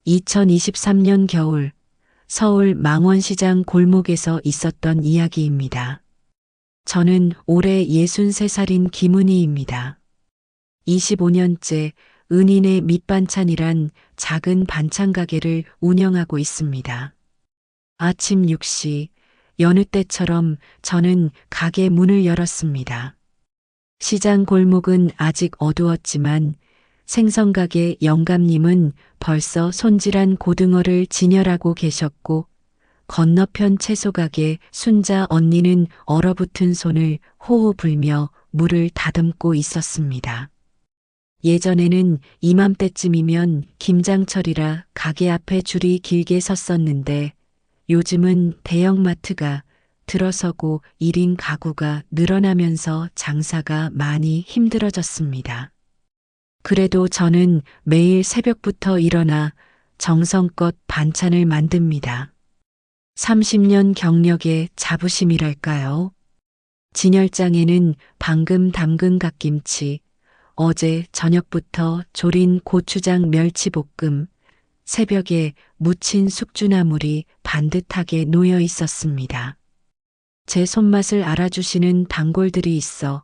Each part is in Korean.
2023년 겨울 서울 망원시장 골목에서 있었던 이야기입니다. 저는 올해 63살인 김은희입니다. 25년째 은인의 밑반찬이란 작은 반찬 가게를 운영하고 있습니다. 아침 6시 여느 때처럼 저는 가게 문을 열었습니다. 시장 골목은 아직 어두웠지만 생선가게 영감님은 벌써 손질한 고등어를 진열하고 계셨고, 건너편 채소가게 순자 언니는 얼어붙은 손을 호호 불며 물을 다듬고 있었습니다. 예전에는 이맘때쯤이면 김장철이라 가게 앞에 줄이 길게 섰었는데, 요즘은 대형마트가 들어서고 1인 가구가 늘어나면서 장사가 많이 힘들어졌습니다. 그래도 저는 매일 새벽부터 일어나 정성껏 반찬을 만듭니다. 30년 경력의 자부심이랄까요? 진열장에는 방금 담근 갓김치, 어제 저녁부터 졸인 고추장 멸치볶음, 새벽에 무친 숙주나물이 반듯하게 놓여 있었습니다. 제 손맛을 알아주시는 단골들이 있어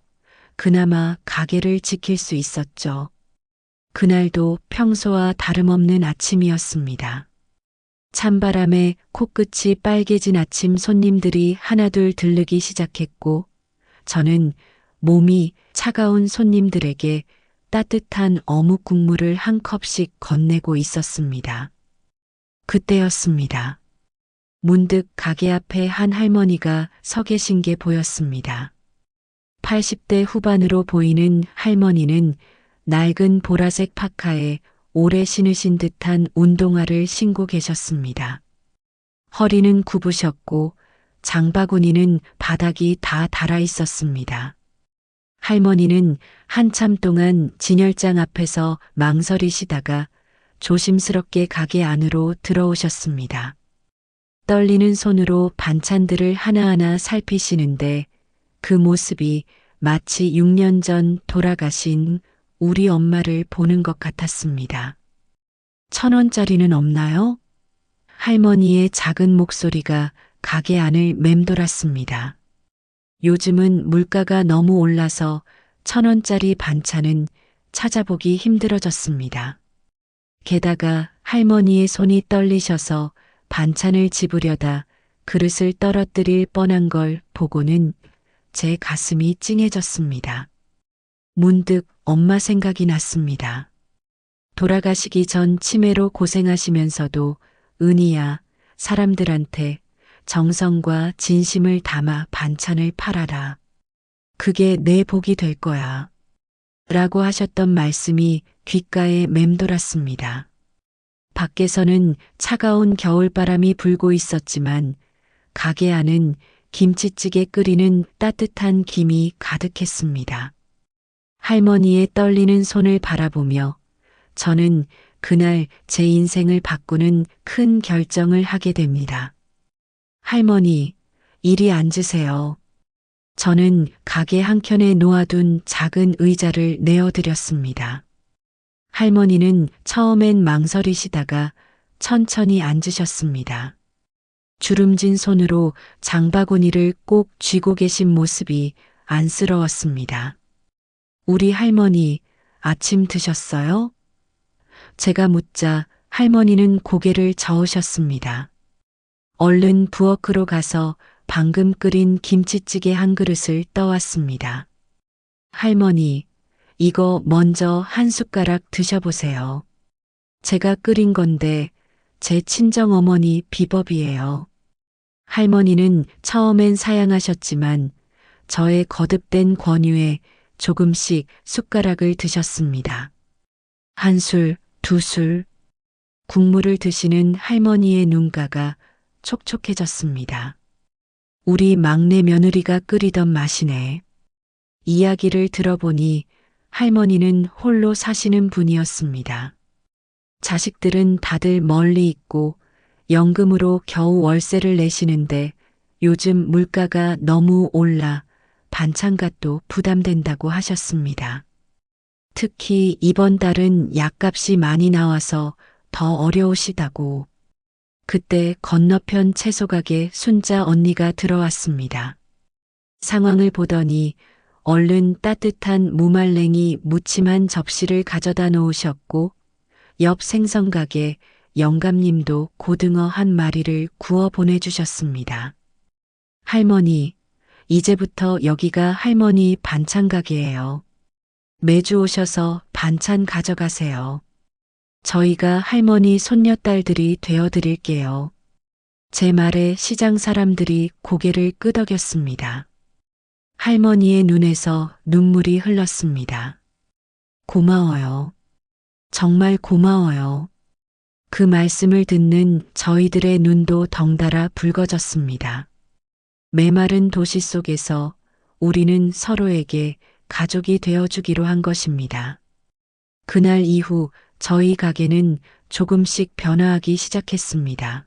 그나마 가게를 지킬 수 있었죠. 그날도 평소와 다름없는 아침이었습니다. 찬바람에 코끝이 빨개진 아침 손님들이 하나둘 들르기 시작했고, 저는 몸이 차가운 손님들에게 따뜻한 어묵 국물을 한 컵씩 건네고 있었습니다. 그때였습니다. 문득 가게 앞에 한 할머니가 서 계신 게 보였습니다. 80대 후반으로 보이는 할머니는 낡은 보라색 파카에 오래 신으신 듯한 운동화를 신고 계셨습니다. 허리는 굽으셨고 장바구니는 바닥이 다 닳아 있었습니다. 할머니는 한참 동안 진열장 앞에서 망설이시다가 조심스럽게 가게 안으로 들어오셨습니다. 떨리는 손으로 반찬들을 하나하나 살피시는데 그 모습이 마치 6년 전 돌아가신 우리 엄마를 보는 것 같았습니다. 1,000원짜리는 없나요? 할머니의 작은 목소리가 가게 안을 맴돌았습니다. 요즘은 물가가 너무 올라서 1,000원짜리 반찬은 찾아보기 힘들어졌습니다. 게다가 할머니의 손이 떨리셔서 반찬을 집으려다 그릇을 떨어뜨릴 뻔한 걸 보고는 제 가슴이 찡해졌습니다. 문득 엄마 생각이 났습니다. 돌아가시기 전 치매로 고생하시면서도 은희야, 사람들한테 정성과 진심을 담아 반찬을 팔아라. 그게 내 복이 될 거야. 라고 하셨던 말씀이 귓가에 맴돌았습니다. 밖에서는 차가운 겨울바람이 불고 있었지만 가게 안은 김치찌개 끓이는 따뜻한 김이 가득했습니다. 할머니의 떨리는 손을 바라보며 저는 그날 제 인생을 바꾸는 큰 결정을 하게 됩니다. 할머니, 이리 앉으세요. 저는 가게 한켠에 놓아둔 작은 의자를 내어드렸습니다. 할머니는 처음엔 망설이시다가 천천히 앉으셨습니다. 주름진 손으로 장바구니를 꼭 쥐고 계신 모습이 안쓰러웠습니다. 우리 할머니, 아침 드셨어요? 제가 묻자 할머니는 고개를 저으셨습니다. 얼른 부엌으로 가서 방금 끓인 김치찌개 한 그릇을 떠왔습니다. 할머니, 이거 먼저 한 숟가락 드셔보세요. 제가 끓인 건데 제 친정어머니 비법이에요. 할머니는 처음엔 사양하셨지만 저의 거듭된 권유에 조금씩 숟가락을 드셨습니다. 한 술, 두 술. 국물을 드시는 할머니의 눈가가 촉촉해졌습니다. 우리 막내 며느리가 끓이던 맛이네. 이야기를 들어보니 할머니는 홀로 사시는 분이었습니다. 자식들은 다들 멀리 있고 연금으로 겨우 월세를 내시는데 요즘 물가가 너무 올라 반찬값도 부담된다고 하셨습니다. 특히 이번 달은 약값이 많이 나와서 더 어려우시다고. 그때 건너편 채소가게 순자 언니가 들어왔습니다. 상황을 보더니 얼른 따뜻한 무말랭이 무침한 접시를 가져다 놓으셨고 옆 생선가게 영감님도 고등어 한 마리를 구워 보내주셨습니다. 할머니, 이제부터 여기가 할머니 반찬 가게예요. 매주 오셔서 반찬 가져가세요. 저희가 할머니 손녀딸들이 되어드릴게요. 제 말에 시장 사람들이 고개를 끄덕였습니다. 할머니의 눈에서 눈물이 흘렀습니다. 고마워요. 정말 고마워요. 그 말씀을 듣는 저희들의 눈도 덩달아 붉어졌습니다. 메마른 도시 속에서 우리는 서로에게 가족이 되어주기로 한 것입니다. 그날 이후 저희 가게는 조금씩 변화하기 시작했습니다.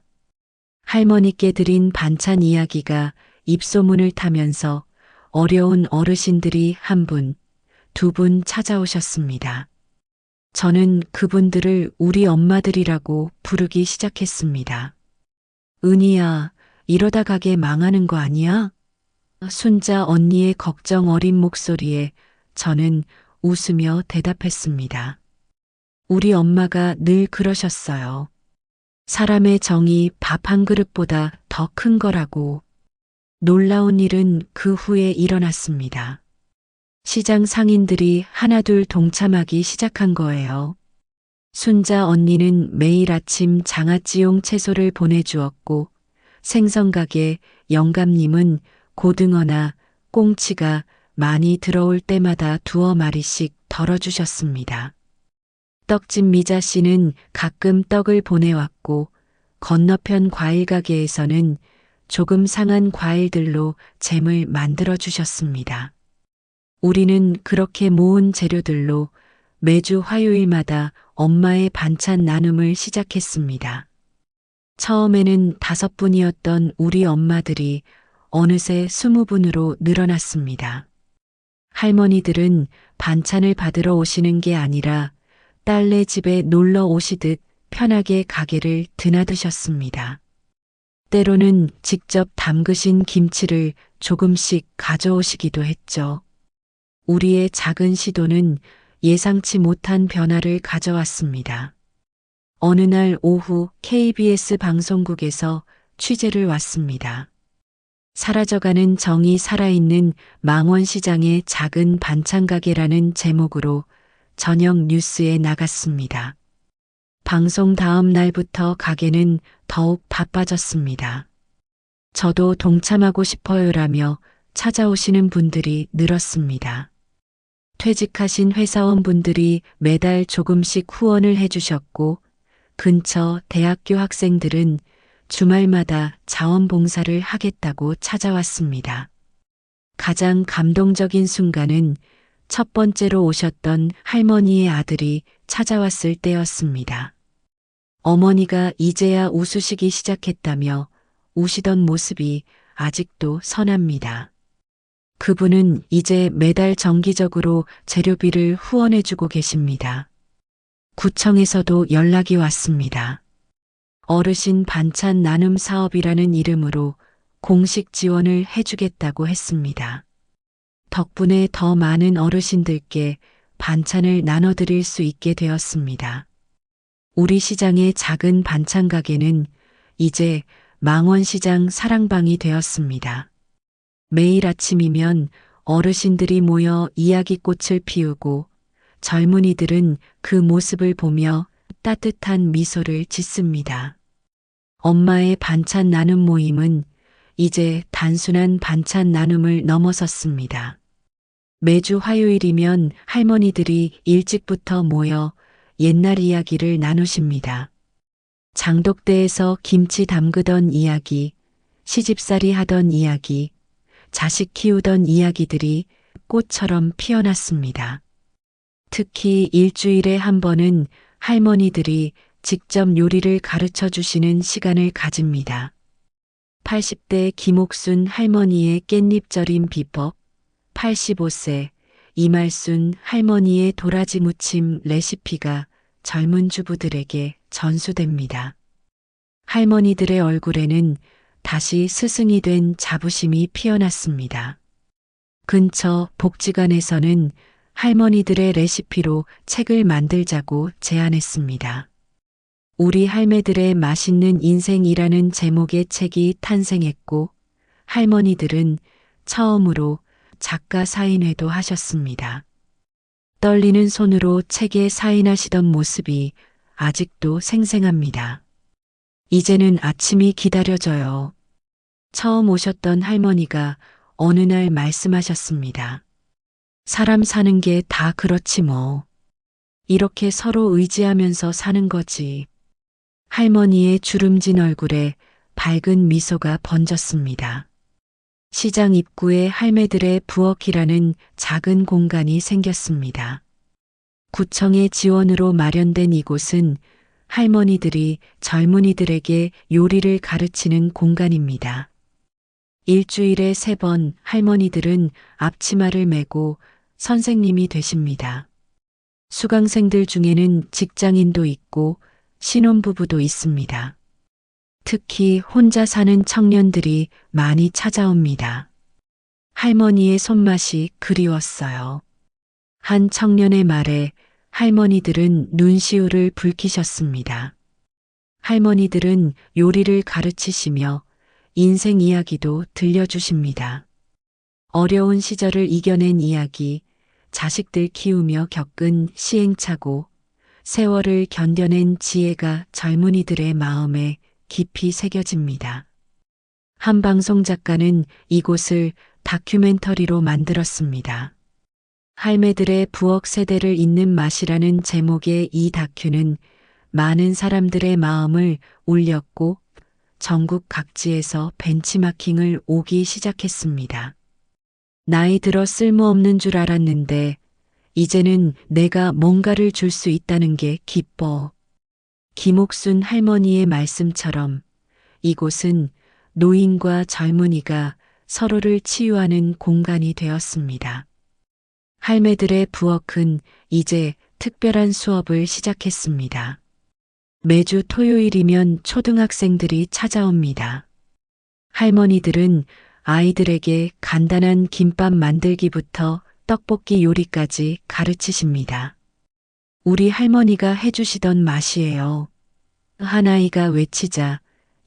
할머니께 드린 반찬 이야기가 입소문을 타면서 어려운 어르신들이 한 분, 두 분 찾아오셨습니다. 저는 그분들을 우리 엄마들이라고 부르기 시작했습니다. 은희야, 이러다 가게 망하는 거 아니야? 순자 언니의 걱정 어린 목소리에 저는 웃으며 대답했습니다. 우리 엄마가 늘 그러셨어요. 사람의 정이 밥 한 그릇보다 더 큰 거라고. 놀라운 일은 그 후에 일어났습니다. 시장 상인들이 하나둘 동참하기 시작한 거예요. 순자 언니는 매일 아침 장아찌용 채소를 보내주었고 생선가게 영감님은 고등어나 꽁치가 많이 들어올 때마다 두어 마리씩 덜어주셨습니다. 떡집 미자 씨는 가끔 떡을 보내왔고 건너편 과일 가게에서는 조금 상한 과일들로 잼을 만들어 주셨습니다. 우리는 그렇게 모은 재료들로 매주 화요일마다 엄마의 반찬 나눔을 시작했습니다. 처음에는 5분이었던 우리 엄마들이 어느새 20분으로 늘어났습니다. 할머니들은 반찬을 받으러 오시는 게 아니라 딸네 집에 놀러 오시듯 편하게 가게를 드나드셨습니다. 때로는 직접 담그신 김치를 조금씩 가져오시기도 했죠. 우리의 작은 시도는 예상치 못한 변화를 가져왔습니다. 어느 날 오후 KBS 방송국에서 취재를 왔습니다. 사라져가는 정이 살아있는 망원시장의 작은 반찬 가게라는 제목으로 저녁 뉴스에 나갔습니다. 방송 다음 날부터 가게는 더욱 바빠졌습니다. 저도 동참하고 싶어요라며 찾아오시는 분들이 늘었습니다. 퇴직하신 회사원분들이 매달 조금씩 후원을 해주셨고 근처 대학교 학생들은 주말마다 자원봉사를 하겠다고 찾아왔습니다. 가장 감동적인 순간은 첫 번째로 오셨던 할머니의 아들이 찾아왔을 때였습니다. 어머니가 이제야 웃으시기 시작했다며 우시던 모습이 아직도 선합니다. 그분은 이제 매달 정기적으로 재료비를 후원해주고 계십니다. 구청에서도 연락이 왔습니다. 어르신 반찬 나눔 사업이라는 이름으로 공식 지원을 해주겠다고 했습니다. 덕분에 더 많은 어르신들께 반찬을 나눠드릴 수 있게 되었습니다. 우리 시장의 작은 반찬 가게는 이제 망원시장 사랑방이 되었습니다. 매일 아침이면 어르신들이 모여 이야기꽃을 피우고 젊은이들은 그 모습을 보며 따뜻한 미소를 짓습니다. 엄마의 반찬 나눔 모임은 이제 단순한 반찬 나눔을 넘어섰습니다. 매주 화요일이면 할머니들이 일찍부터 모여 옛날 이야기를 나누십니다. 장독대에서 김치 담그던 이야기, 시집살이 하던 이야기, 자식 키우던 이야기들이 꽃처럼 피어났습니다. 특히 일주일에 한 번은 할머니들이 직접 요리를 가르쳐 주시는 시간을 가집니다. 80대 김옥순 할머니의 깻잎절임 비법, 85세 이말순 할머니의 도라지 무침 레시피가 젊은 주부들에게 전수됩니다. 할머니들의 얼굴에는 다시 스승이 된 자부심이 피어났습니다. 근처 복지관에서는 할머니들의 레시피로 책을 만들자고 제안했습니다. 우리 할매들의 맛있는 인생이라는 제목의 책이 탄생했고 할머니들은 처음으로 작가 사인회도 하셨습니다. 떨리는 손으로 책에 사인하시던 모습이 아직도 생생합니다. 이제는 아침이 기다려져요. 처음 오셨던 할머니가 어느 날 말씀하셨습니다. 사람 사는 게 다 그렇지 뭐. 이렇게 서로 의지하면서 사는 거지. 할머니의 주름진 얼굴에 밝은 미소가 번졌습니다. 시장 입구에 할매들의 부엌이라는 작은 공간이 생겼습니다. 구청의 지원으로 마련된 이곳은 할머니들이 젊은이들에게 요리를 가르치는 공간입니다. 일주일에 3번 할머니들은 앞치마를 메고 선생님이 되십니다. 수강생들 중에는 직장인도 있고 신혼부부도 있습니다. 특히 혼자 사는 청년들이 많이 찾아옵니다. 할머니의 손맛이 그리웠어요. 한 청년의 말에 할머니들은 눈시울을 붉히셨습니다. 할머니들은 요리를 가르치시며 인생 이야기도 들려주십니다. 어려운 시절을 이겨낸 이야기, 자식들 키우며 겪은 시행착오, 세월을 견뎌낸 지혜가 젊은이들의 마음에 깊이 새겨집니다. 한 방송 작가는 이곳을 다큐멘터리로 만들었습니다. 할매들의 부엌 세대를 잇는 맛이라는 제목의 이 다큐는 많은 사람들의 마음을 울렸고 전국 각지에서 벤치마킹을 오기 시작했습니다. 나이 들어 쓸모없는 줄 알았는데 이제는 내가 뭔가를 줄 수 있다는 게 기뻐. 김옥순 할머니의 말씀처럼 이곳은 노인과 젊은이가 서로를 치유하는 공간이 되었습니다. 할매들의 부엌은 이제 특별한 수업을 시작했습니다. 매주 토요일이면 초등학생들이 찾아옵니다. 할머니들은 아이들에게 간단한 김밥 만들기부터 떡볶이 요리까지 가르치십니다. 우리 할머니가 해주시던 맛이에요. 한 아이가 외치자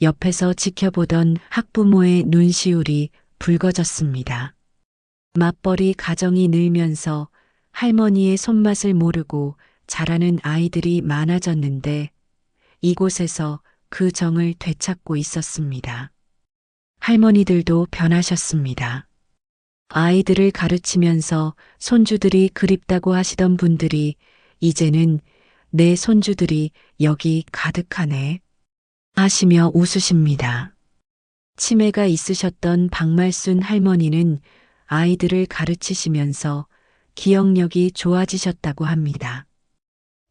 옆에서 지켜보던 학부모의 눈시울이 붉어졌습니다. 맞벌이 가정이 늘면서 할머니의 손맛을 모르고 자라는 아이들이 많아졌는데 이곳에서 그 정을 되찾고 있었습니다. 할머니들도 변하셨습니다. 아이들을 가르치면서 손주들이 그립다고 하시던 분들이 이제는 내 손주들이 여기 가득하네 하시며 웃으십니다. 치매가 있으셨던 박말순 할머니는 아이들을 가르치시면서 기억력이 좋아지셨다고 합니다.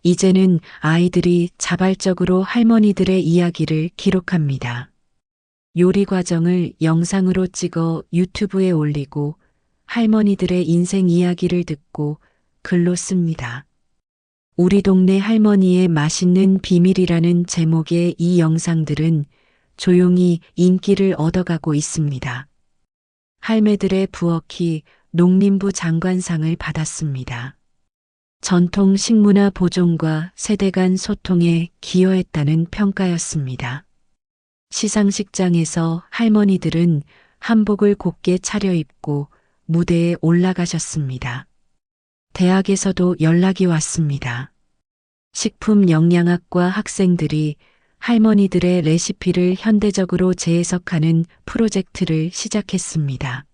이제는 아이들이 자발적으로 할머니들의 이야기를 기록합니다. 요리 과정을 영상으로 찍어 유튜브에 올리고 할머니들의 인생 이야기를 듣고 글로 씁니다. 우리 동네 할머니의 맛있는 비밀이라는 제목의 이 영상들은 조용히 인기를 얻어가고 있습니다. 할매들의 부엌이 농림부 장관상을 받았습니다. 전통 식문화 보존과 세대 간 소통에 기여했다는 평가였습니다. 시상식장에서 할머니들은 한복을 곱게 차려입고 무대에 올라가셨습니다. 대학에서도 연락이 왔습니다. 식품영양학과 학생들이 할머니들의 레시피를 현대적으로 재해석하는 프로젝트를 시작했습니다.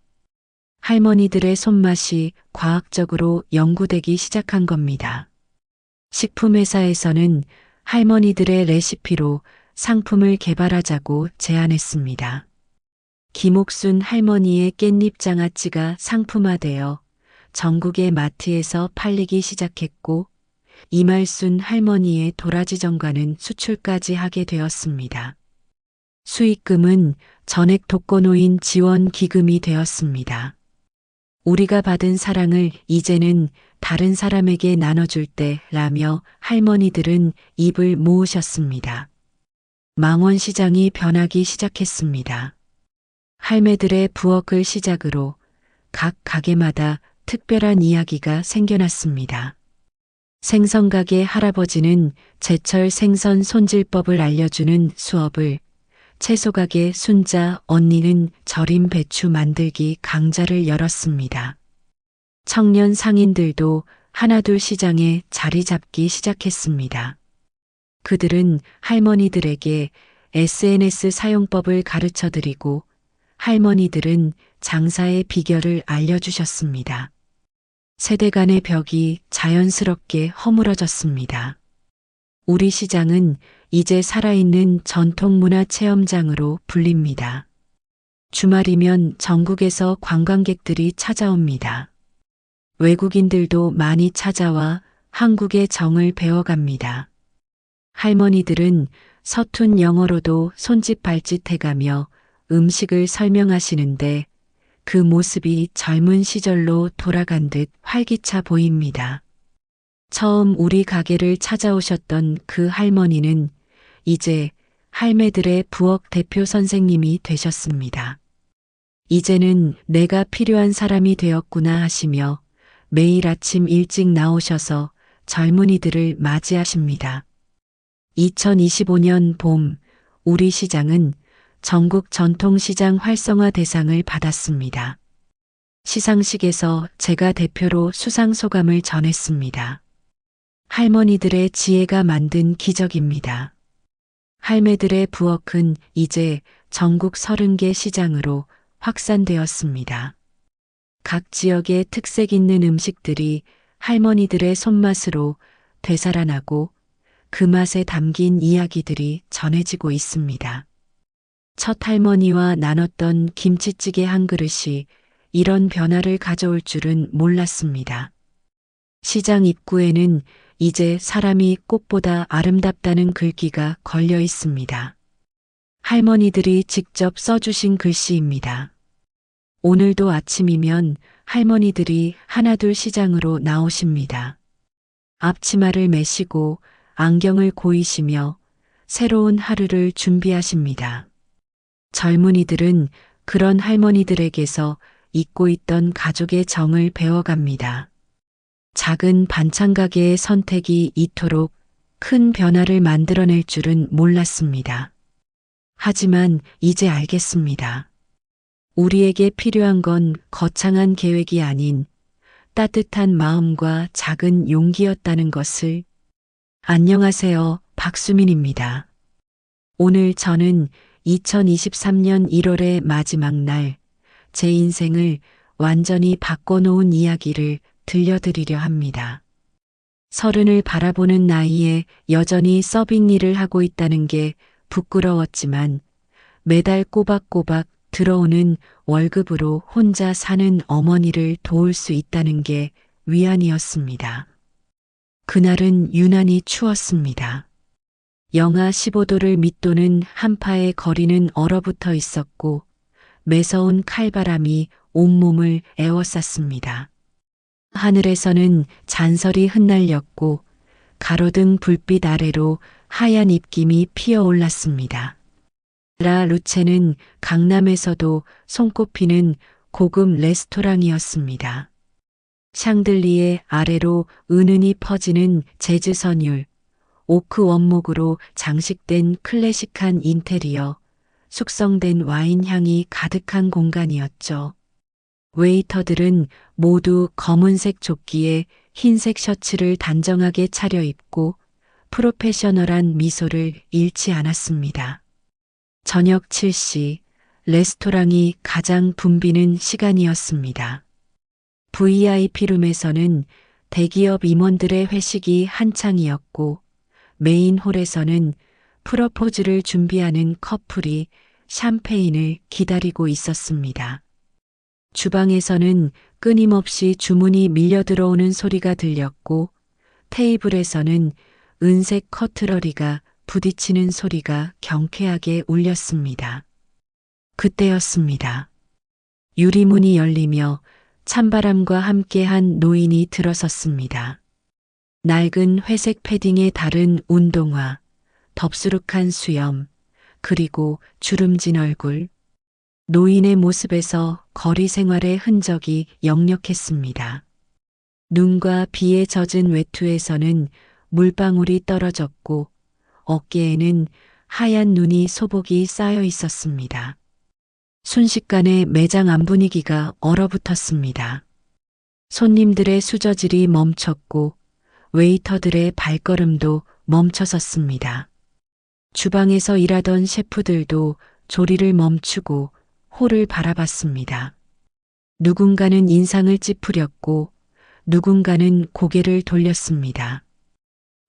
할머니들의 손맛이 과학적으로 연구되기 시작한 겁니다. 식품회사에서는 할머니들의 레시피로 상품을 개발하자고 제안했습니다. 김옥순 할머니의 깻잎 장아찌가 상품화되어 전국의 마트에서 팔리기 시작했고 이말순 할머니의 도라지 정과는 수출까지 하게 되었습니다. 수익금은 전액 독거노인 지원 기금이 되었습니다. 우리가 받은 사랑을 이제는 다른 사람에게 나눠줄 때 라며 할머니들은 입을 모으셨습니다. 망원시장이 변하기 시작했습니다. 할매들의 부엌을 시작으로 각 가게마다 특별한 이야기가 생겨났습니다. 생선가게 할아버지는 제철 생선 손질법을 알려주는 수업을, 채소가게 순자 언니는 절임 배추 만들기 강좌를 열었습니다. 청년 상인들도 하나둘 시장에 자리 잡기 시작했습니다. 그들은 할머니들에게 SNS 사용법을 가르쳐 드리고 할머니들은 장사의 비결을 알려주셨습니다. 세대 간의 벽이 자연스럽게 허물어졌습니다. 우리 시장은 이제 살아있는 전통문화 체험장으로 불립니다. 주말이면 전국에서 관광객들이 찾아옵니다. 외국인들도 많이 찾아와 한국의 정을 배워갑니다. 할머니들은 서툰 영어로도 손짓 발짓 해가며 음식을 설명하시는데 그 모습이 젊은 시절로 돌아간 듯 활기차 보입니다. 처음 우리 가게를 찾아오셨던 그 할머니는 이제 할매들의 부엌 대표 선생님이 되셨습니다. 이제는 내가 필요한 사람이 되었구나 하시며 매일 아침 일찍 나오셔서 젊은이들을 맞이하십니다. 2025년 봄 우리 시장은 전국 전통시장 활성화 대상을 받았습니다. 시상식에서 제가 대표로 수상소감을 전했습니다. 할머니들의 지혜가 만든 기적입니다. 할매들의 부엌은 이제 전국 30개 시장으로 확산되었습니다. 각 지역의 특색 있는 음식들이 할머니들의 손맛으로 되살아나고 그 맛에 담긴 이야기들이 전해지고 있습니다. 첫 할머니와 나눴던 김치찌개 한 그릇이 이런 변화를 가져올 줄은 몰랐습니다. 시장 입구에는 이제 사람이 꽃보다 아름답다는 글귀가 걸려 있습니다. 할머니들이 직접 써주신 글씨입니다. 오늘도 아침이면 할머니들이 하나둘 시장으로 나오십니다. 앞치마를 매시고 안경을 고이시며 새로운 하루를 준비하십니다. 젊은이들은 그런 할머니들에게서 잊고 있던 가족의 정을 배워갑니다. 작은 반찬 가게의 선택이 이토록 큰 변화를 만들어낼 줄은 몰랐습니다. 하지만 이제 알겠습니다. 우리에게 필요한 건 거창한 계획이 아닌 따뜻한 마음과 작은 용기였다는 것을. 안녕하세요, 박수민입니다. 오늘 저는 2023년 1월의 마지막 날, 제 인생을 완전히 바꿔놓은 이야기를 들려드리려 합니다. 30을 바라보는 나이에 여전히 서빙 일을 하고 있다는 게 부끄러웠지만 매달 꼬박꼬박 들어오는 월급으로 혼자 사는 어머니를 도울 수 있다는 게 위안이었습니다. 그날은 유난히 추웠습니다. 영하 15도를 밑도는 한파에 거리는 얼어붙어 있었고 매서운 칼바람이 온몸을 에워쌌습니다. 하늘에서는 잔설이 흩날렸고 가로등 불빛 아래로 하얀 입김이 피어올랐습니다. 라 루체는 강남에서도 손꼽히는 고급 레스토랑이었습니다. 샹들리에 아래로 은은히 퍼지는 재즈 선율, 오크 원목으로 장식된 클래식한 인테리어, 숙성된 와인 향이 가득한 공간이었죠. 웨이터들은 모두 검은색 조끼에 흰색 셔츠를 단정하게 차려입고 프로페셔널한 미소를 잃지 않았습니다. 저녁 7시, 레스토랑이 가장 붐비는 시간이었습니다. VIP룸에서는 대기업 임원들의 회식이 한창이었고 메인 홀에서는 프러포즈를 준비하는 커플이 샴페인을 기다리고 있었습니다. 주방에서는 끊임없이 주문이 밀려 들어오는 소리가 들렸고 테이블에서는 은색 커트러리가 부딪히는 소리가 경쾌하게 울렸습니다. 그때였습니다. 유리문이 열리며 찬바람과 함께한 노인이 들어섰습니다. 낡은 회색 패딩에 다른 운동화, 덥수룩한 수염, 그리고 주름진 얼굴. 노인의 모습에서 거리 생활의 흔적이 역력했습니다. 눈과 비에 젖은 외투에서는 물방울이 떨어졌고 어깨에는 하얀 눈이 소복이 쌓여 있었습니다. 순식간에 매장 안 분위기가 얼어붙었습니다. 손님들의 수저질이 멈췄고 웨이터들의 발걸음도 멈춰섰습니다. 주방에서 일하던 셰프들도 조리를 멈추고 홀을 바라봤습니다. 누군가는 인상을 찌푸렸고 누군가는 고개를 돌렸습니다.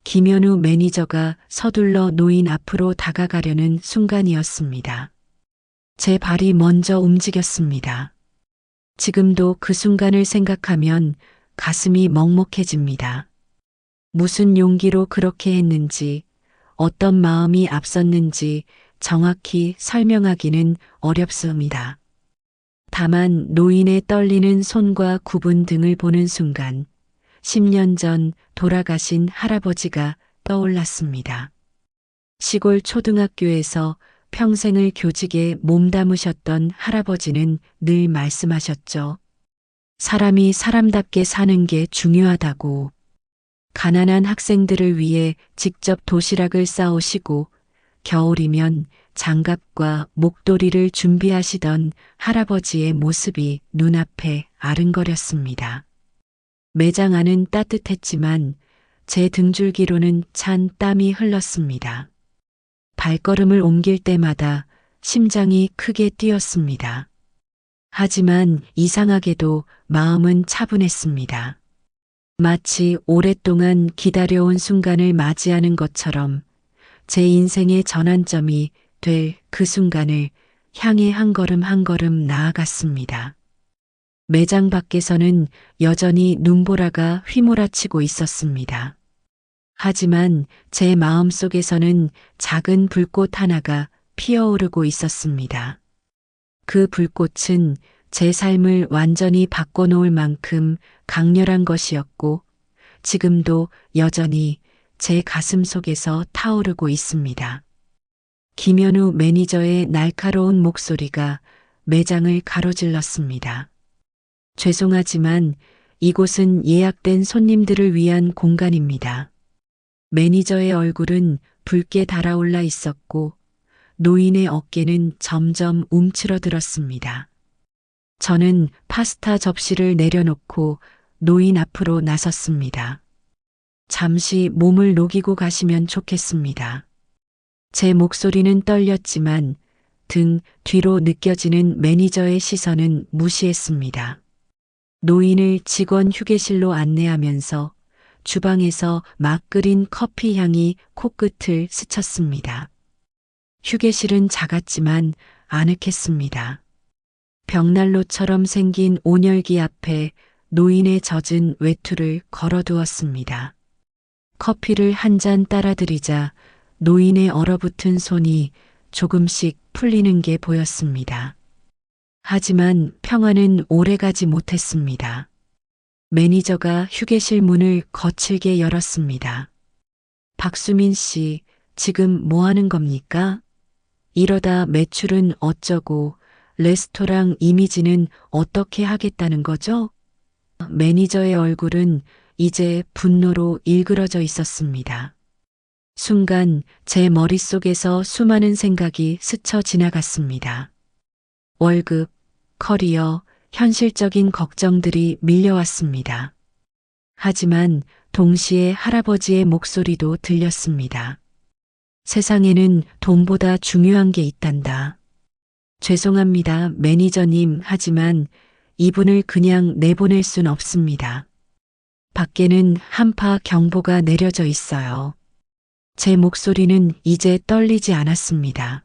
김현우 매니저가 서둘러 노인 앞으로 다가가려는 순간이었습니다. 제 발이 먼저 움직였습니다. 지금도 그 순간을 생각하면 가슴이 먹먹해집니다. 무슨 용기로 그렇게 했는지, 어떤 마음이 앞섰는지 정확히 설명하기는 어렵습니다. 다만 노인의 떨리는 손과 굽은 등을 보는 순간 10년 전 돌아가신 할아버지가 떠올랐습니다. 시골 초등학교에서 평생을 교직에 몸담으셨던 할아버지는 늘 말씀하셨죠. 사람이 사람답게 사는 게 중요하다고. 가난한 학생들을 위해 직접 도시락을 싸오시고 겨울이면 장갑과 목도리를 준비하시던 할아버지의 모습이 눈앞에 아른거렸습니다. 매장 안은 따뜻했지만 제 등줄기로는 찬 땀이 흘렀습니다. 발걸음을 옮길 때마다 심장이 크게 뛰었습니다. 하지만 이상하게도 마음은 차분했습니다. 마치 오랫동안 기다려온 순간을 맞이하는 것처럼 제 인생의 전환점이 될 그 순간을 향해 한 걸음 한 걸음 나아갔습니다. 매장 밖에서는 여전히 눈보라가 휘몰아치고 있었습니다. 하지만 제 마음속에서는 작은 불꽃 하나가 피어오르고 있었습니다. 그 불꽃은 제 삶을 완전히 바꿔놓을 만큼 강렬한 것이었고 지금도 여전히 제 가슴 속에서 타오르고 있습니다. 김현우 매니저의 날카로운 목소리가 매장을 가로질렀습니다. 죄송하지만 이곳은 예약된 손님들을 위한 공간입니다. 매니저의 얼굴은 붉게 달아올라 있었고 노인의 어깨는 점점 움츠러들었습니다. 저는 파스타 접시를 내려놓고 노인 앞으로 나섰습니다. 잠시 몸을 녹이고 가시면 좋겠습니다. 제 목소리는 떨렸지만 등 뒤로 느껴지는 매니저의 시선은 무시했습니다. 노인을 직원 휴게실로 안내하면서 주방에서 막 끓인 커피 향이 코끝을 스쳤습니다. 휴게실은 작았지만 아늑했습니다. 벽난로처럼 생긴 온열기 앞에 노인의 젖은 외투를 걸어두었습니다. 커피를 한 잔 따라드리자 노인의 얼어붙은 손이 조금씩 풀리는 게 보였습니다. 하지만 평화는 오래가지 못했습니다. 매니저가 휴게실 문을 거칠게 열었습니다. 박수민 씨, 지금 뭐 하는 겁니까? 이러다 매출은 어쩌고 레스토랑 이미지는 어떻게 하겠다는 거죠? 매니저의 얼굴은 이제 분노로 일그러져 있었습니다. 순간 제 머릿속에서 수많은 생각이 스쳐 지나갔습니다. 월급, 커리어, 현실적인 걱정들이 밀려왔습니다. 하지만 동시에 할아버지의 목소리도 들렸습니다. 세상에는 돈보다 중요한 게 있단다. 죄송합니다, 매니저님. 하지만 이분을 그냥 내보낼 순 없습니다. 밖에는 한파 경보가 내려져 있어요. 제 목소리는 이제 떨리지 않았습니다.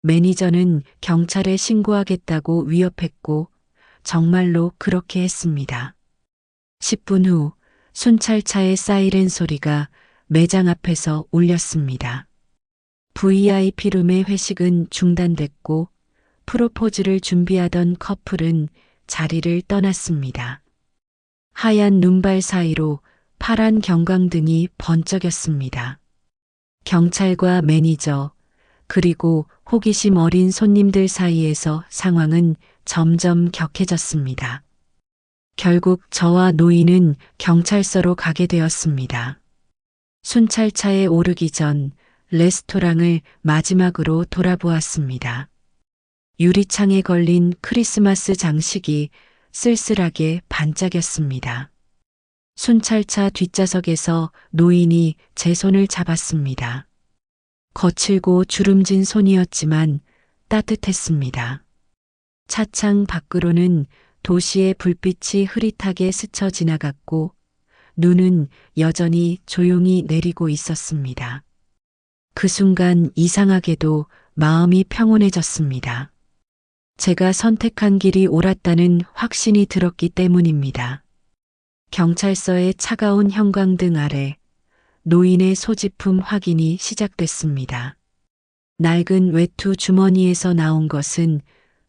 매니저는 경찰에 신고하겠다고 위협했고 정말로 그렇게 했습니다. 10분 후 순찰차의 사이렌 소리가 매장 앞에서 울렸습니다. VIP룸의 회식은 중단됐고 프로포즈를 준비하던 커플은 자리를 떠났습니다. 하얀 눈발 사이로 파란 경광등이 번쩍였습니다. 경찰과 매니저, 그리고 호기심 어린 손님들 사이에서 상황은 점점 격해졌습니다. 결국 저와 노인은 경찰서로 가게 되었습니다. 순찰차에 오르기 전 레스토랑을 마지막으로 돌아보았습니다. 유리창에 걸린 크리스마스 장식이 쓸쓸하게 반짝였습니다. 순찰차 뒷좌석에서 노인이 제 손을 잡았습니다. 거칠고 주름진 손이었지만 따뜻했습니다. 차창 밖으로는 도시의 불빛이 흐릿하게 스쳐 지나갔고 눈은 여전히 조용히 내리고 있었습니다. 그 순간 이상하게도 마음이 평온해졌습니다. 제가 선택한 길이 옳았다는 확신이 들었기 때문입니다. 경찰서의 차가운 형광등 아래 노인의 소지품 확인이 시작됐습니다. 낡은 외투 주머니에서 나온 것은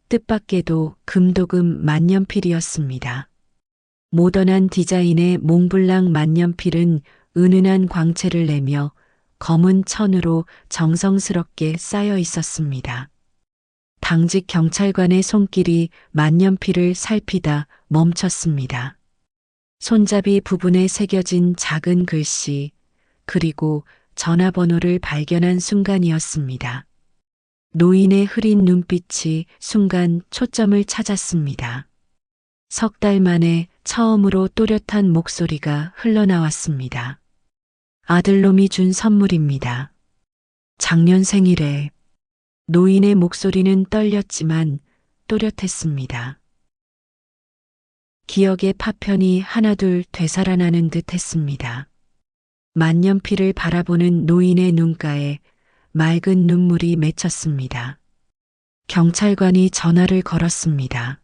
뜻밖에도 금도금 만년필이었습니다. 모던한 디자인의 몽블랑 만년필은 은은한 광채를 내며 검은 천으로 정성스럽게 쌓여 있었습니다. 당직 경찰관의 손길이 만년필을 살피다 멈췄습니다. 손잡이 부분에 새겨진 작은 글씨, 그리고 전화번호를 발견한 순간이었습니다. 노인의 흐린 눈빛이 순간 초점을 찾았습니다. 석 달 만에 처음으로 또렷한 목소리가 흘러나왔습니다. 아들놈이 준 선물입니다. 작년 생일에. 노인의 목소리는 떨렸지만 또렷했습니다. 기억의 파편이 하나둘 되살아나는 듯 했습니다. 만년필을 바라보는 노인의 눈가에 맑은 눈물이 맺혔습니다. 경찰관이 전화를 걸었습니다.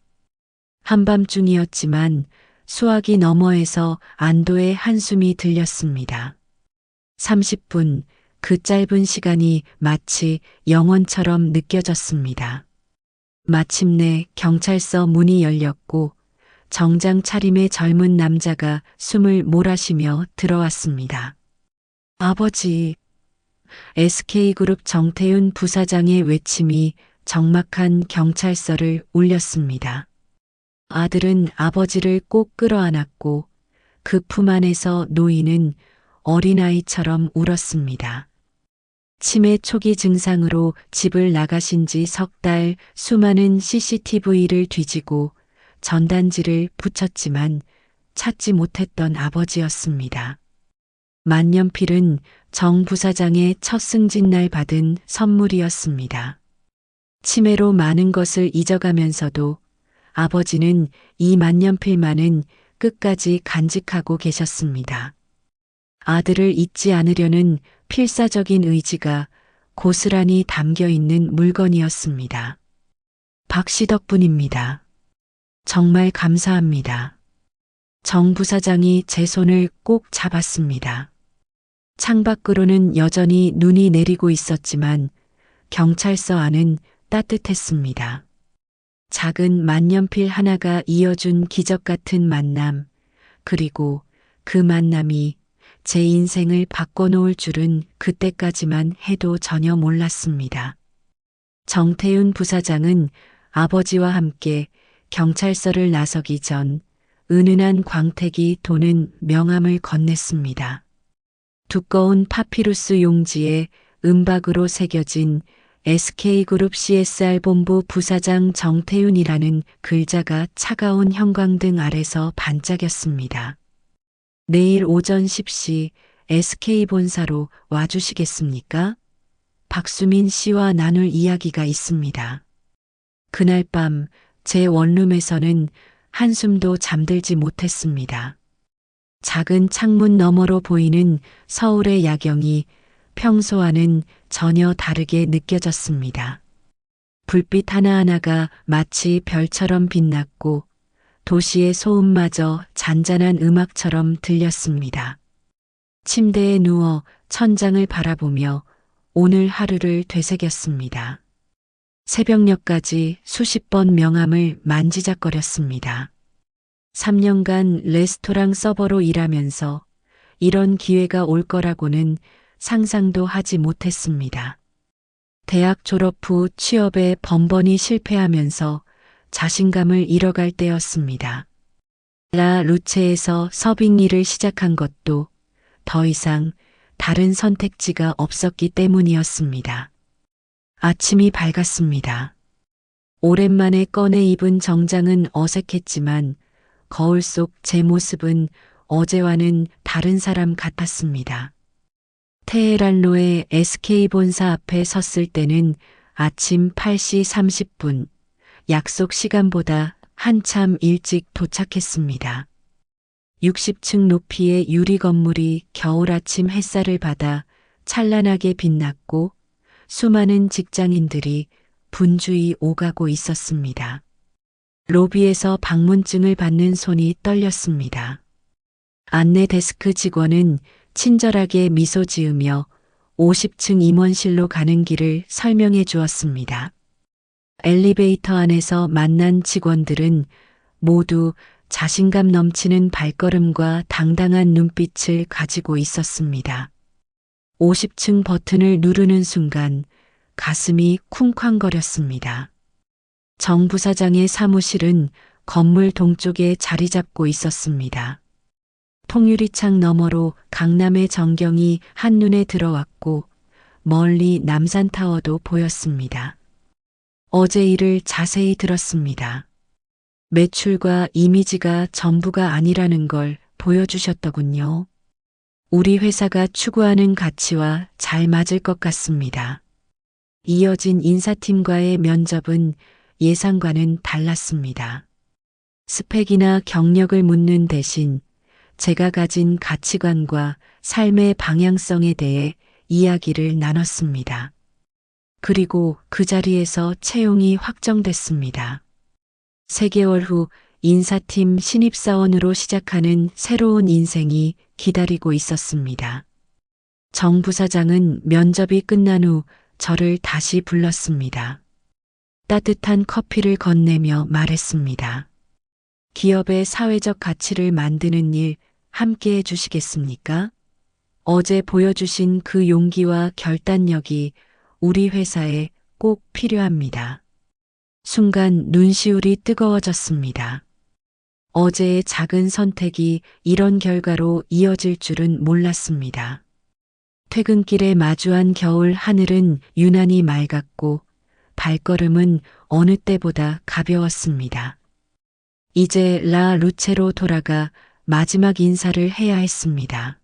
한밤중이었지만 수화기 너머에서 안도의 한숨이 들렸습니다. 30분, 그 짧은 시간이 마치 영원처럼 느껴졌습니다. 마침내 경찰서 문이 열렸고 정장 차림의 젊은 남자가 숨을 몰아쉬며 들어왔습니다. 아버지, SK그룹 정태윤 부사장의 외침이 적막한 경찰서를 울렸습니다. 아들은 아버지를 꼭 끌어안았고 그 품 안에서 노인은 어린아이처럼 울었습니다. 치매 초기 증상으로 집을 나가신 지 석 달, 수많은 CCTV를 뒤지고 전단지를 붙였지만 찾지 못했던 아버지였습니다. 만년필은 정 부사장의 첫 승진날 받은 선물이었습니다. 치매로 많은 것을 잊어가면서도 아버지는 이 만년필만은 끝까지 간직하고 계셨습니다. 아들을 잊지 않으려는 필사적인 의지가 고스란히 담겨 있는 물건이었습니다. 박 씨 덕분입니다. 정말 감사합니다. 정 부사장이 제 손을 꼭 잡았습니다. 창밖으로는 여전히 눈이 내리고 있었지만 경찰서 안은 따뜻했습니다. 작은 만년필 하나가 이어준 기적 같은 만남, 그리고 그 만남이 제 인생을 바꿔놓을 줄은 그때까지만 해도 전혀 몰랐습니다. 정태윤 부사장은 아버지와 함께 경찰서를 나서기 전 은은한 광택이 도는 명함을 건넸습니다. 두꺼운 파피루스 용지에 은박으로 새겨진 SK그룹 CSR 본부 부사장 정태윤이라는 글자가 차가운 형광등 아래서 반짝였습니다. 내일 오전 10시 SK본사로 와주시겠습니까? 박수민 씨와 나눌 이야기가 있습니다. 그날 밤 제 원룸에서는 한숨도 잠들지 못했습니다. 작은 창문 너머로 보이는 서울의 야경이 평소와는 전혀 다르게 느껴졌습니다. 불빛 하나하나가 마치 별처럼 빛났고 도시의 소음마저 잔잔한 음악처럼 들렸습니다. 침대에 누워 천장을 바라보며 오늘 하루를 되새겼습니다. 새벽녘까지 수십 번 명함을 만지작거렸습니다. 3년간 레스토랑 서버로 일하면서 이런 기회가 올 거라고는 상상도 하지 못했습니다. 대학 졸업 후 취업에 번번이 실패하면서 자신감을 잃어갈 때였습니다. 라 루체에서 서빙 일을 시작한 것도 더 이상 다른 선택지가 없었기 때문이었습니다. 아침이 밝았습니다. 오랜만에 꺼내 입은 정장은 어색했지만 거울 속 제 모습은 어제와는 다른 사람 같았습니다. 테헤란로의 SK 본사 앞에 섰을 때는 아침 8시 30분, 약속 시간보다 한참 일찍 도착했습니다. 60층 높이의 유리 건물이 겨울 아침 햇살을 받아 찬란하게 빛났고 수많은 직장인들이 분주히 오가고 있었습니다. 로비에서 방문증을 받는 손이 떨렸습니다. 안내 데스크 직원은 친절하게 미소 지으며 50층 임원실로 가는 길을 설명해 주었습니다. 엘리베이터 안에서 만난 직원들은 모두 자신감 넘치는 발걸음과 당당한 눈빛을 가지고 있었습니다. 50층 버튼을 누르는 순간 가슴이 쿵쾅거렸습니다. 정 부사장의 사무실은 건물 동쪽에 자리 잡고 있었습니다. 통유리창 너머로 강남의 전경이 한눈에 들어왔고 멀리 남산타워도 보였습니다. 어제 일을 자세히 들었습니다. 매출과 이미지가 전부가 아니라는 걸 보여주셨더군요. 우리 회사가 추구하는 가치와 잘 맞을 것 같습니다. 이어진 인사팀과의 면접은 예상과는 달랐습니다. 스펙이나 경력을 묻는 대신 제가 가진 가치관과 삶의 방향성에 대해 이야기를 나눴습니다. 그리고 그 자리에서 채용이 확정됐습니다. 3개월 후 인사팀 신입사원으로 시작하는 새로운 인생이 기다리고 있었습니다. 정 부사장은 면접이 끝난 후 저를 다시 불렀습니다. 따뜻한 커피를 건네며 말했습니다. 기업의 사회적 가치를 만드는 일 함께 해주시겠습니까? 어제 보여주신 그 용기와 결단력이 우리 회사에 꼭 필요합니다. 순간 눈시울이 뜨거워졌습니다. 어제의 작은 선택이 이런 결과로 이어질 줄은 몰랐습니다. 퇴근길에 마주한 겨울 하늘은 유난히 맑았고 발걸음은 어느 때보다 가벼웠습니다. 이제 라 루체로 돌아가 마지막 인사를 해야 했습니다.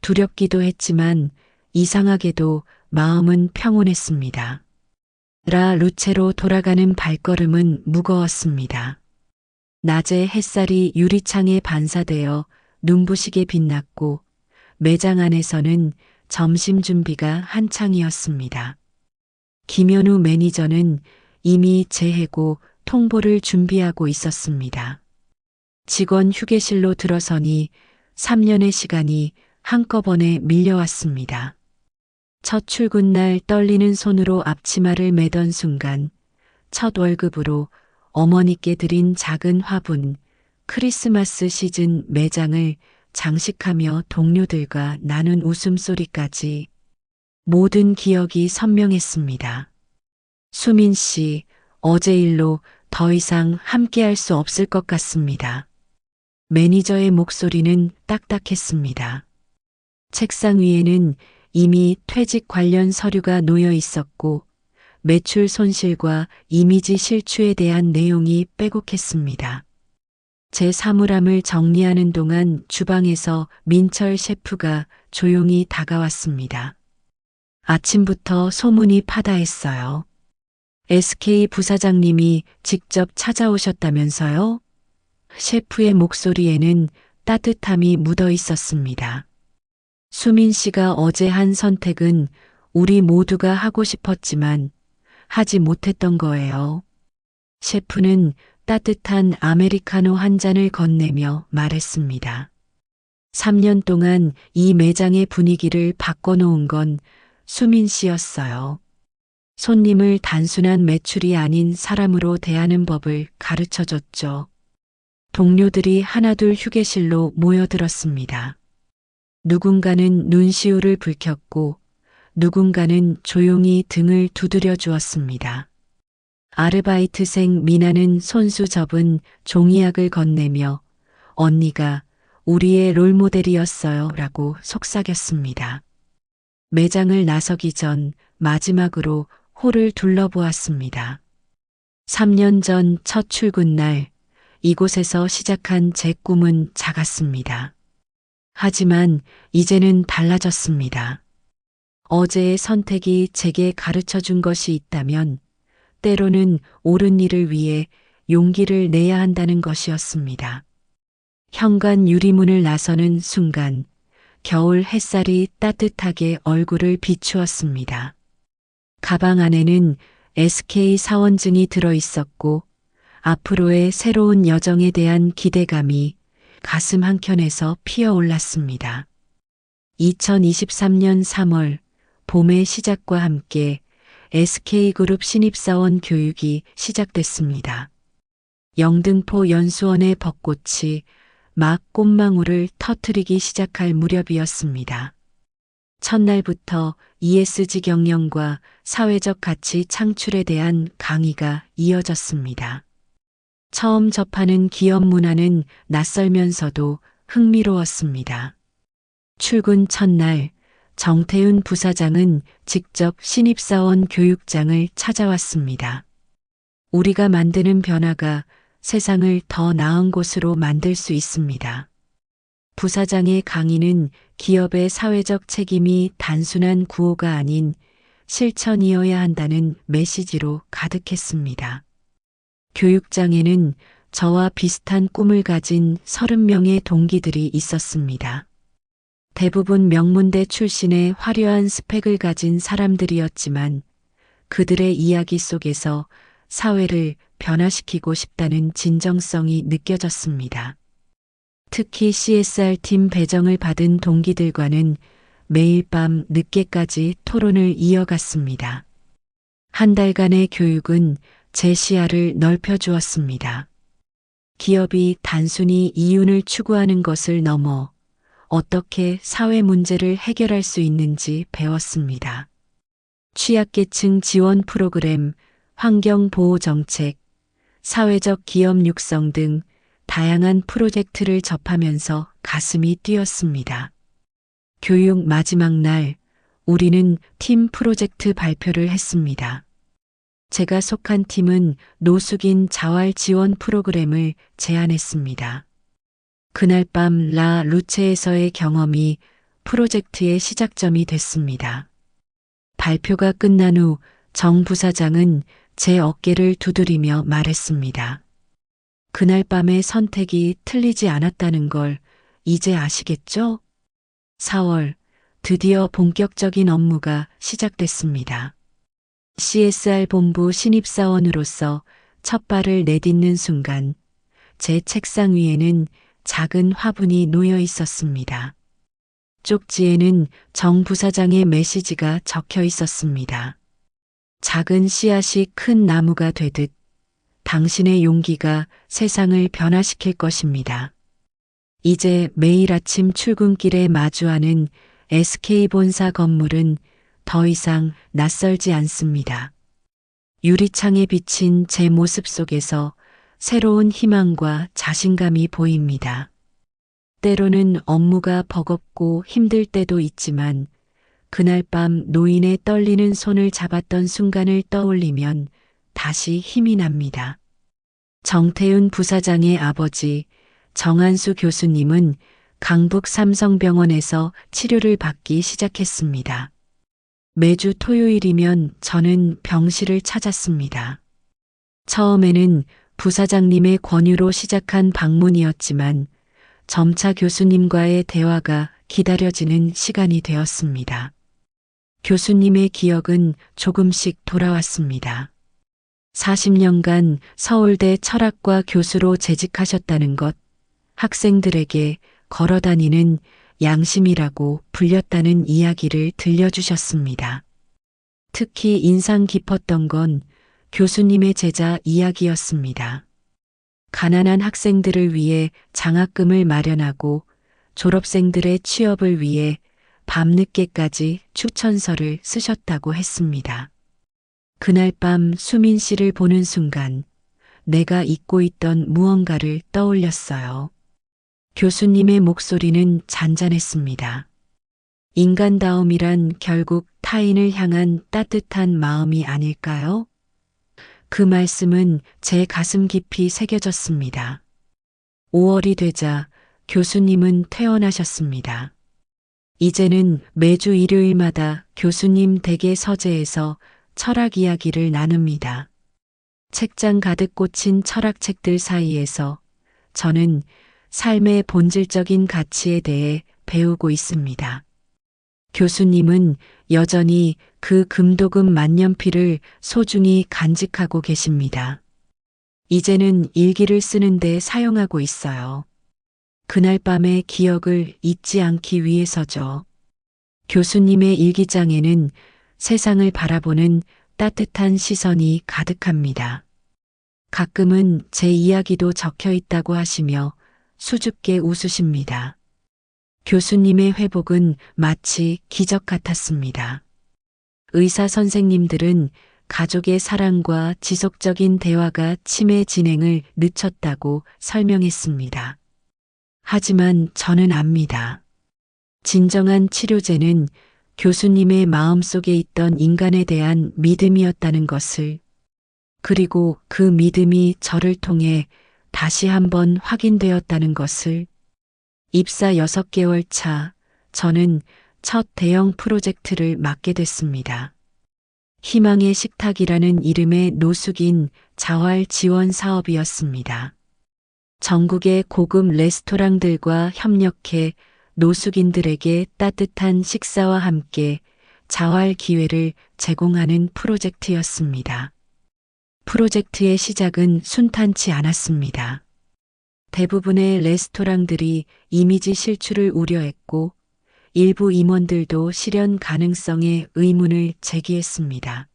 두렵기도 했지만 이상하게도 마음은 평온했습니다. 라 루체로 돌아가는 발걸음은 무거웠습니다. 낮에 햇살이 유리창에 반사되어 눈부시게 빛났고 매장 안에서는 점심 준비가 한창이었습니다. 김현우 매니저는 이미 재해고 통보를 준비하고 있었습니다. 직원 휴게실로 들어서니 3년의 시간이 한꺼번에 밀려왔습니다. 첫 출근 날 떨리는 손으로 앞치마를 매던 순간 첫 월급으로 어머니께 드린 작은 화분, 크리스마스 시즌 매장을 장식하며 동료들과 나눈 웃음소리까지 모든 기억이 선명했습니다. 수민 씨, 어제 일로 더 이상 함께할 수 없을 것 같습니다. 매니저의 목소리는 딱딱했습니다. 책상 위에는 이미 퇴직 관련 서류가 놓여 있었고 매출 손실과 이미지 실추에 대한 내용이 빼곡했습니다. 제 사물함을 정리하는 동안 주방에서 민철 셰프가 조용히 다가왔습니다. 아침부터 소문이 파다했어요. SK 부사장님이 직접 찾아오셨다면서요? 셰프의 목소리에는 따뜻함이 묻어 있었습니다. 수민 씨가 어제 한 선택은 우리 모두가 하고 싶었지만 하지 못했던 거예요. 셰프는 따뜻한 아메리카노 한 잔을 건네며 말했습니다. 3년 동안 이 매장의 분위기를 바꿔놓은 건 수민 씨였어요. 손님을 단순한 매출이 아닌 사람으로 대하는 법을 가르쳐 줬죠. 동료들이 하나둘 휴게실로 모여들었습니다. 누군가는 눈시울을 붉혔고 누군가는 조용히 등을 두드려 주었습니다. 아르바이트생 미나는 손수 접은 종이약을 건네며 언니가 우리의 롤모델이었어요 라고 속삭였습니다. 매장을 나서기 전 마지막으로 홀을 둘러보았습니다. 3년 전 첫 출근 날 이곳에서 시작한 제 꿈은 작았습니다. 하지만 이제는 달라졌습니다. 어제의 선택이 제게 가르쳐 준 것이 있다면 때로는 옳은 일을 위해 용기를 내야 한다는 것이었습니다. 현관 유리문을 나서는 순간 겨울 햇살이 따뜻하게 얼굴을 비추었습니다. 가방 안에는 SK 사원증이 들어 있었고 앞으로의 새로운 여정에 대한 기대감이 가슴 한켠에서 피어올랐습니다. 2023년 3월 봄의 시작과 함께 SK그룹 신입사원 교육이 시작됐습니다. 영등포 연수원의 벚꽃이 막 꽃망울을 터뜨리기 시작할 무렵이었습니다. 첫날부터 ESG 경영과 사회적 가치 창출에 대한 강의가 이어졌습니다. 처음 접하는 기업 문화는 낯설면서도 흥미로웠습니다. 출근 첫날 정태윤 부사장은 직접 신입사원 교육장을 찾아왔습니다. 우리가 만드는 변화가 세상을 더 나은 곳으로 만들 수 있습니다. 부사장의 강의는 기업의 사회적 책임이 단순한 구호가 아닌 실천이어야 한다는 메시지로 가득했습니다. 교육장에는 저와 비슷한 꿈을 가진 30명의 동기들이 있었습니다. 대부분 명문대 출신의 화려한 스펙을 가진 사람들이었지만 그들의 이야기 속에서 사회를 변화시키고 싶다는 진정성이 느껴졌습니다. 특히 CSR팀 배정을 받은 동기들과는 매일 밤 늦게까지 토론을 이어갔습니다. 한 달간의 교육은 제 시야를 넓혀주었습니다. 기업이 단순히 이윤을 추구하는 것을 넘어 어떻게 사회 문제를 해결할 수 있는지 배웠습니다. 취약계층 지원 프로그램, 환경보호 정책, 사회적 기업 육성 등 다양한 프로젝트를 접하면서 가슴이 뛰었습니다. 교육 마지막 날, 우리는 팀 프로젝트 발표를 했습니다. 제가 속한 팀은 노숙인 자활 지원 프로그램을 제안했습니다. 그날 밤 라 루체에서의 경험이 프로젝트의 시작점이 됐습니다. 발표가 끝난 후 정 부사장은 제 어깨를 두드리며 말했습니다. 그날 밤의 선택이 틀리지 않았다는 걸 이제 아시겠죠? 4월, 드디어 본격적인 업무가 시작됐습니다. CSR 본부 신입사원으로서 첫 발을 내딛는 순간 제 책상 위에는 작은 화분이 놓여 있었습니다. 쪽지에는 정 부사장의 메시지가 적혀 있었습니다. 작은 씨앗이 큰 나무가 되듯 당신의 용기가 세상을 변화시킬 것입니다. 이제 매일 아침 출근길에 마주하는 SK 본사 건물은 더 이상 낯설지 않습니다. 유리창에 비친 제 모습 속에서 새로운 희망과 자신감이 보입니다. 때로는 업무가 버겁고 힘들 때도 있지만 그날 밤 노인의 떨리는 손을 잡았던 순간을 떠올리면 다시 힘이 납니다. 정태윤 부사장의 아버지 정한수 교수님은 강북 삼성병원에서 치료를 받기 시작했습니다. 매주 토요일이면 저는 병실을 찾았습니다. 처음에는 부사장님의 권유로 시작한 방문이었지만 점차 교수님과의 대화가 기다려지는 시간이 되었습니다. 교수님의 기억은 조금씩 돌아왔습니다. 40년간 서울대 철학과 교수로 재직하셨다는 것, 학생들에게 걸어다니는 양심이라고 불렸다는 이야기를 들려주셨습니다. 특히 인상 깊었던 건 교수님의 제자 이야기였습니다. 가난한 학생들을 위해 장학금을 마련하고 졸업생들의 취업을 위해 밤늦게까지 추천서를 쓰셨다고 했습니다. 그날 밤 수민 씨를 보는 순간 내가 잊고 있던 무언가를 떠올렸어요. 교수님의 목소리는 잔잔했습니다. 인간다움이란 결국 타인을 향한 따뜻한 마음이 아닐까요? 그 말씀은 제 가슴 깊이 새겨졌습니다. 5월이 되자 교수님은 퇴원하셨습니다. 이제는 매주 일요일마다 교수님 댁의 서재에서 철학 이야기를 나눕니다. 책장 가득 꽂힌 철학책들 사이에서 저는 삶의 본질적인 가치에 대해 배우고 있습니다. 교수님은 여전히 그 금도금 만년필을 소중히 간직하고 계십니다. 이제는 일기를 쓰는데 사용하고 있어요. 그날 밤의 기억을 잊지 않기 위해서죠. 교수님의 일기장에는 세상을 바라보는 따뜻한 시선이 가득합니다. 가끔은 제 이야기도 적혀 있다고 하시며 수줍게 웃으십니다. 교수님의 회복은 마치 기적 같았습니다. 의사 선생님들은 가족의 사랑과 지속적인 대화가 치매 진행을 늦췄다고 설명했습니다. 하지만 저는 압니다. 진정한 치료제는 교수님의 마음속에 있던 인간에 대한 믿음이었다는 것을, 그리고 그 믿음이 저를 통해 다시 한번 확인되었다는 것을. 입사 6개월 차, 저는 첫 대형 프로젝트를 맡게 됐습니다. 희망의 식탁이라는 이름의 노숙인 자활 지원 사업이었습니다. 전국의 고급 레스토랑들과 협력해 노숙인들에게 따뜻한 식사와 함께 자활 기회를 제공하는 프로젝트였습니다. 프로젝트의 시작은 순탄치 않았습니다. 대부분의 레스토랑들이 이미지 실추를 우려했고 일부 임원들도 실현 가능성에 의문을 제기했습니다.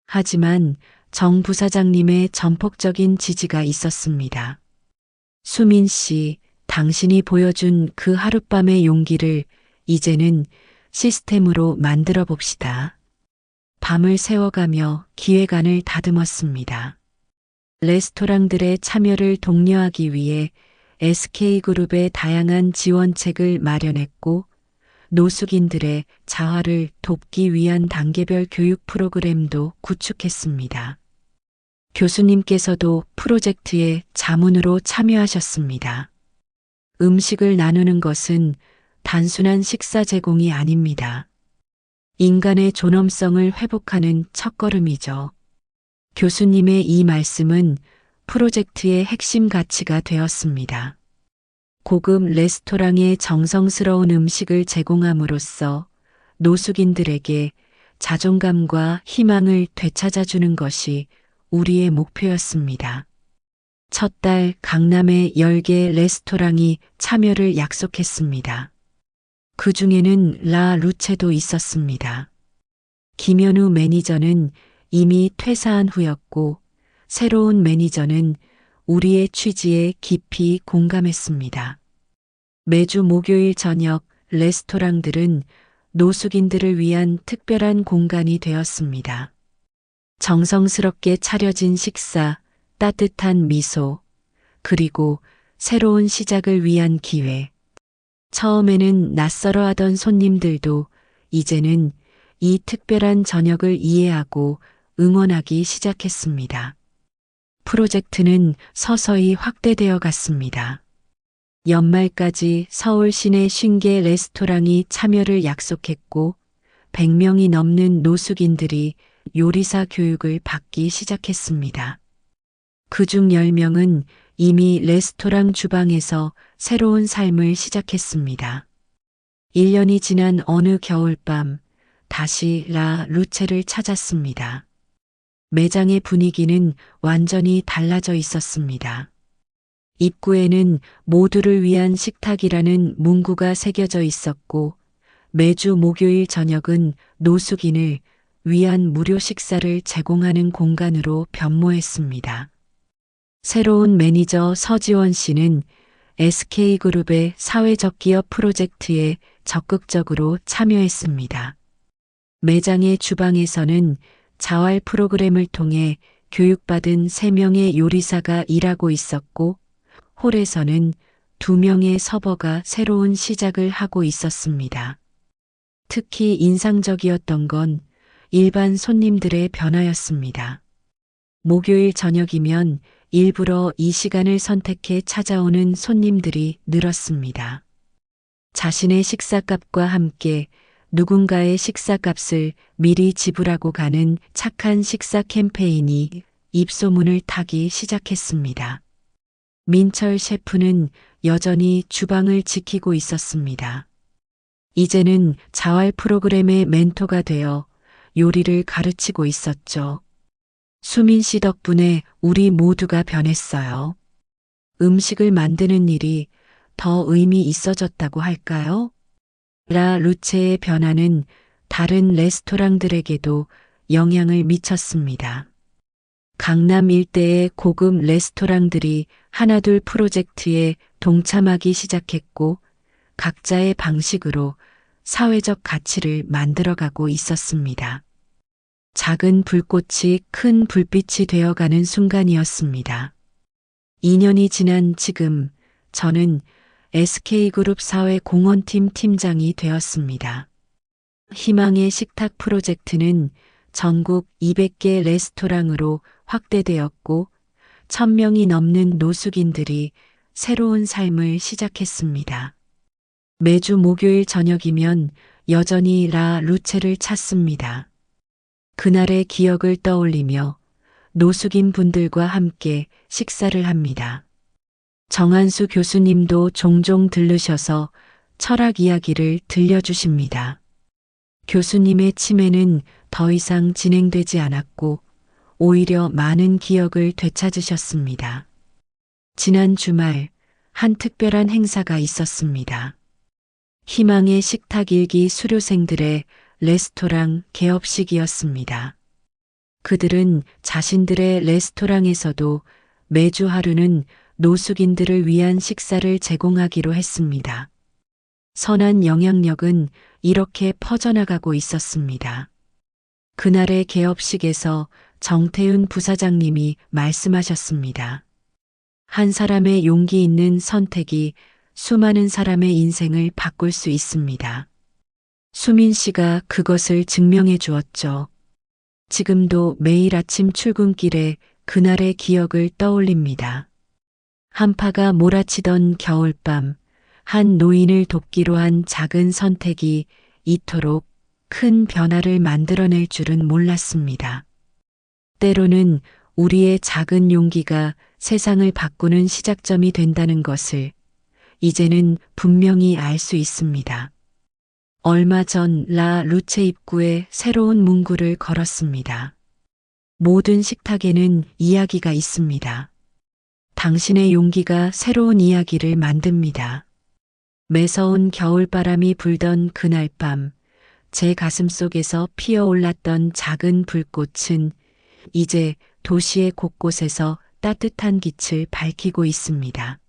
하지만 정 부사장님의 전폭적인 지지가 있었습니다. 수민 씨, 당신이 보여준 그 하룻밤의 용기를 이제는 시스템으로 만들어 봅시다. 밤을 새워가며 기획안을 다듬었습니다. 레스토랑들의 참여를 독려하기 위해 SK그룹의 다양한 지원책을 마련했고 노숙인들의 자활을 돕기 위한 단계별 교육 프로그램도 구축했습니다. 교수님께서도 프로젝트에 자문으로 참여하셨습니다. 음식을 나누는 것은 단순한 식사 제공이 아닙니다. 인간의 존엄성을 회복하는 첫걸음이죠. 교수님의 이 말씀은 프로젝트의 핵심 가치가 되었습니다. 고급 레스토랑의 정성스러운 음식을 제공함으로써 노숙인들에게 자존감과 희망을 되찾아주는 것이 우리의 목표였습니다. 첫 달 강남의 10개 레스토랑이 참여를 약속했습니다. 그 중에는 라 루체도 있었습니다. 김현우 매니저는 이미 퇴사한 후였고 새로운 매니저는 우리의 취지에 깊이 공감했습니다. 매주 목요일 저녁 레스토랑들은 노숙인들을 위한 특별한 공간이 되었습니다. 정성스럽게 차려진 식사, 따뜻한 미소, 그리고 새로운 시작을 위한 기회. 처음에는 낯설어 하던 손님들도 이제는 이 특별한 저녁을 이해하고 응원하기 시작했습니다. 프로젝트는 서서히 확대되어 갔습니다. 연말까지 서울 시내 50개 레스토랑이 참여를 약속했고 100명이 넘는 노숙인들이 요리사 교육을 받기 시작했습니다. 그중 10명은 이미 레스토랑 주방에서 새로운 삶을 시작했습니다. 1년이 지난 어느 겨울밤 다시 라 루체를 찾았습니다. 매장의 분위기는 완전히 달라져 있었습니다. 입구에는 모두를 위한 식탁이라는 문구가 새겨져 있었고 매주 목요일 저녁은 노숙인을 위한 무료 식사를 제공하는 공간으로 변모했습니다. 새로운 매니저 서지원 씨는 SK그룹의 사회적 기업 프로젝트에 적극적으로 참여했습니다. 매장의 주방에서는 자활 프로그램을 통해 교육받은 3명의 요리사가 일하고 있었고, 홀에서는 2명의 서버가 새로운 시작을 하고 있었습니다. 특히 인상적이었던 건 일반 손님들의 변화였습니다. 목요일 저녁이면 일부러 이 시간을 선택해 찾아오는 손님들이 늘었습니다. 자신의 식사값과 함께 누군가의 식사값을 미리 지불하고 가는 착한 식사 캠페인이 입소문을 타기 시작했습니다. 민철 셰프는 여전히 주방을 지키고 있었습니다. 이제는 자활 프로그램의 멘토가 되어 요리를 가르치고 있었죠. 수민 씨 덕분에 우리 모두가 변했어요. 음식을 만드는 일이 더 의미 있어졌다고 할까요? 라 루체의 변화는 다른 레스토랑들에게도 영향을 미쳤습니다. 강남 일대의 고급 레스토랑들이 하나둘 프로젝트에 동참하기 시작했고, 각자의 방식으로 사회적 가치를 만들어가고 있었습니다. 작은 불꽃이 큰 불빛이 되어가는 순간이었습니다. 2년이 지난 지금 저는 SK그룹 사회공헌팀 팀장이 되었습니다. 희망의 식탁 프로젝트는 전국 200개 레스토랑으로 확대되었고 1000명이 넘는 노숙인들이 새로운 삶을 시작했습니다. 매주 목요일 저녁이면 여전히 라 루체를 찾습니다. 그날의 기억을 떠올리며 노숙인 분들과 함께 식사를 합니다. 정한수 교수님도 종종 들르셔서 철학 이야기를 들려주십니다. 교수님의 치매는 더 이상 진행되지 않았고 오히려 많은 기억을 되찾으셨습니다. 지난 주말 한 특별한 행사가 있었습니다. 희망의 식탁 일기 수료생들의 레스토랑 개업식이었습니다. 그들은 자신들의 레스토랑에서도 매주 하루는 노숙인들을 위한 식사를 제공하기로 했습니다. 선한 영향력은 이렇게 퍼져나가고 있었습니다. 그날의 개업식에서 정태윤 부사장님이 말씀하셨습니다. 한 사람의 용기 있는 선택이 수많은 사람의 인생을 바꿀 수 있습니다. 수민 씨가 그것을 증명해 주었죠. 지금도 매일 아침 출근길에 그날의 기억을 떠올립니다. 한파가 몰아치던 겨울밤, 한 노인을 돕기로 한 작은 선택이 이토록 큰 변화를 만들어낼 줄은 몰랐습니다. 때로는 우리의 작은 용기가 세상을 바꾸는 시작점이 된다는 것을 이제는 분명히 알 수 있습니다. 얼마 전 라 루체 입구에 새로운 문구를 걸었습니다. 모든 식탁에는 이야기가 있습니다. 당신의 용기가 새로운 이야기를 만듭니다. 매서운 겨울바람이 불던 그날 밤, 제 가슴 속에서 피어올랐던 작은 불꽃은 이제 도시의 곳곳에서 따뜻한 빛을 밝히고 있습니다.